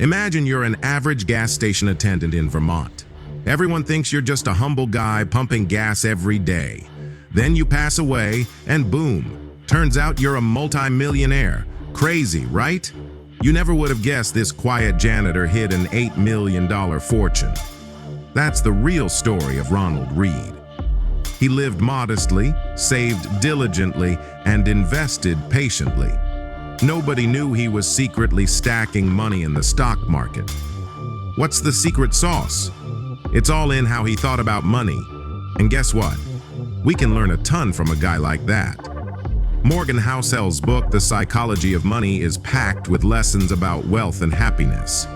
Imagine you're an average gas station attendant in Vermont. Everyone thinks you're just a humble guy pumping gas every day. Then you pass away, and boom, turns out you're a multi-millionaire. Crazy, right? You never would have guessed this quiet janitor hid an $8 million fortune. That's the real story of Ronald Reed. He lived modestly, saved diligently, and invested patiently. Nobody knew he was secretly stacking money in the stock market. What's the secret sauce? It's all in how he thought about money. And guess what? We can learn a ton from a guy like that. Morgan Housel's book, The Psychology of Money, is packed with lessons about wealth and happiness.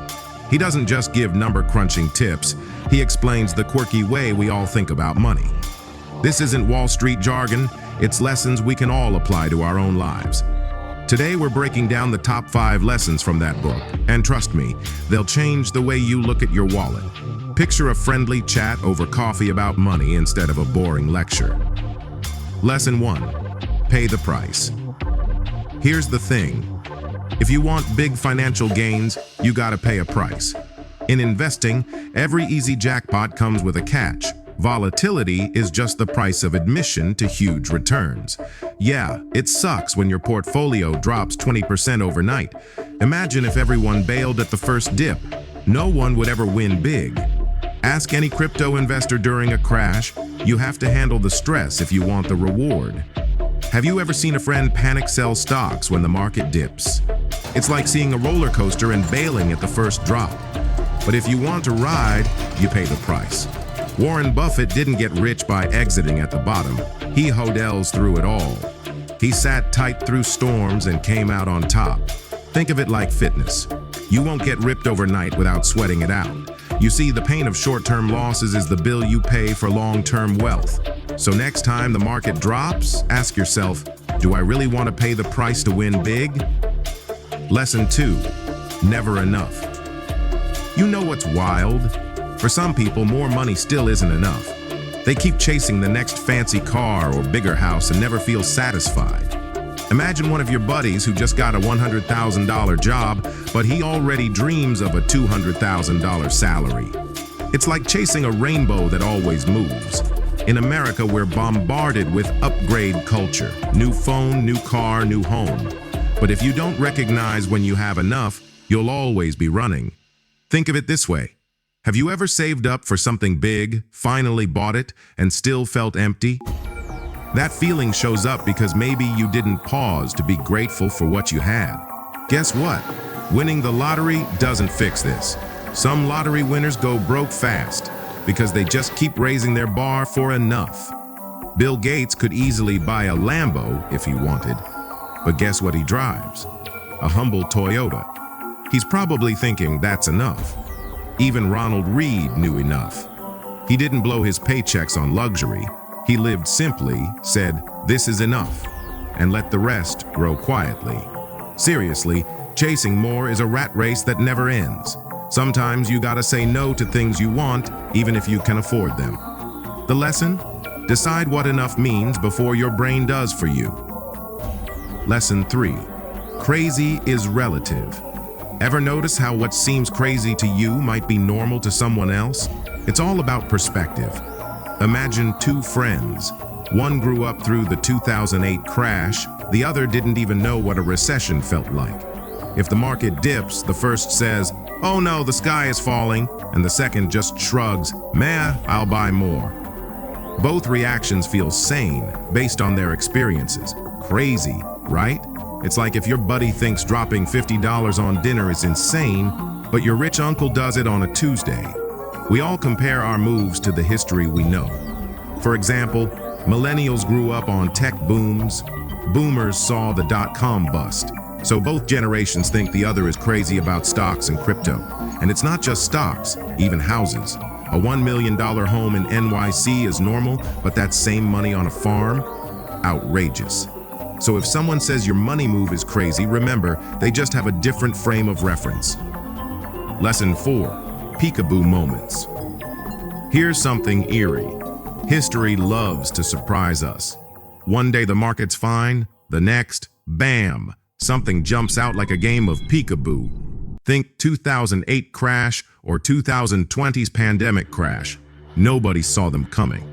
He doesn't just give number-crunching tips, he explains the quirky way we all think about money. This isn't Wall Street jargon, it's lessons we can all apply to our own lives. Today we're breaking down the top 5 lessons from that book, and trust me, they'll change the way you look at your wallet. Picture a friendly chat over coffee about money instead of a boring lecture. Lesson 1. Pay the price. Here's the thing. If you want big financial gains, you gotta pay a price. In investing, every easy jackpot comes with a catch. Volatility is just the price of admission to huge returns. Yeah, it sucks when your portfolio drops 20% overnight. Imagine if everyone bailed at the first dip. No one would ever win big. Ask any crypto investor during a crash. You have to handle the stress if you want the reward. Have you ever seen a friend panic sell stocks when the market dips? It's like seeing a roller coaster and bailing at the first drop. But if you want to ride, you pay the price. Warren Buffett didn't get rich by exiting at the bottom. He hodels through it all. He sat tight through storms and came out on top. Think of it like fitness. You won't get ripped overnight without sweating it out. You see, the pain of short-term losses is the bill you pay for long-term wealth. So next time the market drops, ask yourself, do I really want to pay the price to win big? Lesson 2. Never enough. You know what's wild? For some people, more money still isn't enough. They keep chasing the next fancy car or bigger house and never feel satisfied. Imagine one of your buddies who just got a $100,000 job, but he already dreams of a $200,000 salary. It's like chasing a rainbow that always moves. In America, we're bombarded with upgrade culture. New phone, new car, new home. But if you don't recognize when you have enough, you'll always be running. Think of it this way. Have you ever saved up for something big, finally bought it, and still felt empty? That feeling shows up because maybe you didn't pause to be grateful for what you had. Guess what? Winning the lottery doesn't fix this. Some lottery winners go broke fast because they just keep raising their bar for enough. Bill Gates could easily buy a Lambo if he wanted, but guess what he drives? A humble Toyota. He's probably thinking that's enough. Even Ronald Reed knew enough. He didn't blow his paychecks on luxury. He lived simply, said, "This is enough," and let the rest grow quietly. Seriously, chasing more is a rat race that never ends. Sometimes you gotta say no to things you want, even if you can afford them. The lesson? Decide what enough means before your brain does for you. Lesson 3. Crazy is relative. Ever notice how what seems crazy to you might be normal to someone else? It's all about perspective. Imagine 2 friends. One grew up through the 2008 crash, the other didn't even know what a recession felt like. If the market dips, the first says, "Oh no, the sky is falling," and the second just shrugs, "Meh, I'll buy more." Both reactions feel sane based on their experiences. Crazy, right? It's like if your buddy thinks dropping $50 on dinner is insane, but your rich uncle does it on a Tuesday. We all compare our moves to the history we know. For example, millennials grew up on tech booms. Boomers saw the dot-com bust. So both generations think the other is crazy about stocks and crypto. And it's not just stocks, even houses. A $1 million home in NYC is normal, but that same money on a farm? Outrageous. So if someone says your money move is crazy, remember, they just have a different frame of reference. Lesson 4. Peekaboo moments. Here's something eerie. History loves to surprise us. One day the market's fine, the next, bam, something jumps out like a game of peekaboo. Think 2008 crash or 2020's pandemic crash. Nobody saw them coming.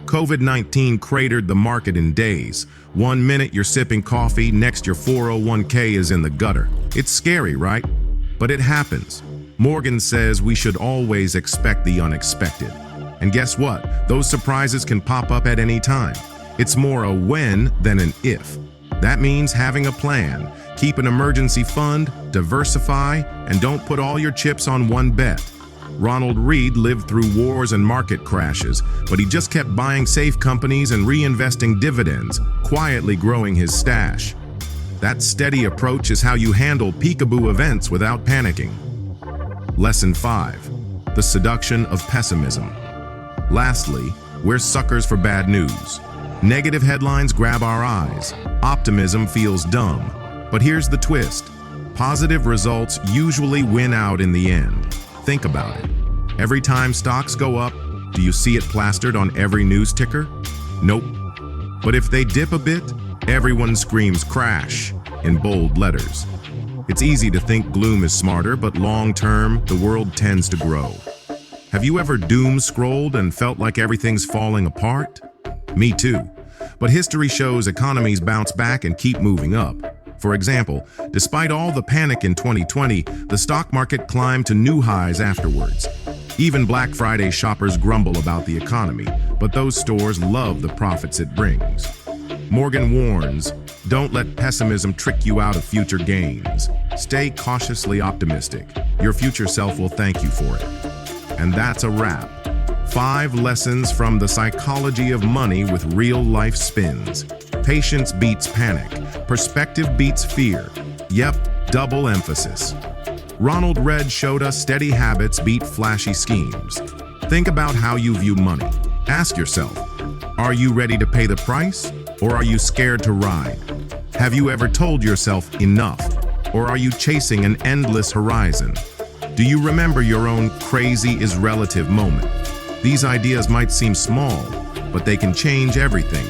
COVID-19 cratered the market in days. 1 minute you're sipping coffee, next your 401k is in the gutter. It's scary, right? But it happens. Morgan says we should always expect the unexpected. And guess what? Those surprises can pop up at any time. It's more a when than an if. That means having a plan. Keep an emergency fund, diversify, and don't put all your chips on one bet. Ronald Read lived through wars and market crashes, but he just kept buying safe companies and reinvesting dividends, quietly growing his stash. That steady approach is how you handle peekaboo events without panicking. Lesson 5. The seduction of pessimism. Lastly, we're suckers for bad news. Negative headlines grab our eyes. Optimism feels dumb. But here's the twist. Positive results usually win out in the end. Think about it. Every time stocks go up, do you see it plastered on every news ticker? Nope. But if they dip a bit, everyone screams crash in bold letters. It's easy to think gloom is smarter, but long term, the world tends to grow. Have you ever doom scrolled and felt like everything's falling apart? Me too. But history shows economies bounce back and keep moving up. For example, despite all the panic in 2020, the stock market climbed to new highs afterwards. Even Black Friday shoppers grumble about the economy, but those stores love the profits it brings. Morgan warns, don't let pessimism trick you out of future gains. Stay cautiously optimistic. Your future self will thank you for it. And that's a wrap. 5 lessons from the psychology of money with real-life spins. Patience beats panic. Perspective beats fear. Yep, double emphasis. Ronald Read showed us steady habits beat flashy schemes. Think about how you view money. Ask yourself, are you ready to pay the price, or are you scared to ride? Have you ever told yourself enough, or are you chasing an endless horizon? Do you remember your own crazy is relative moment? These ideas might seem small, but they can change everything.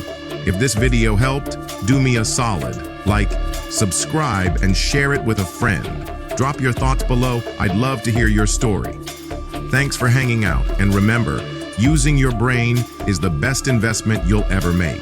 If this video helped, do me a solid. Like, subscribe, and share it with a friend. Drop your thoughts below. I'd love to hear your story. Thanks for hanging out, and remember, using your brain is the best investment you'll ever make.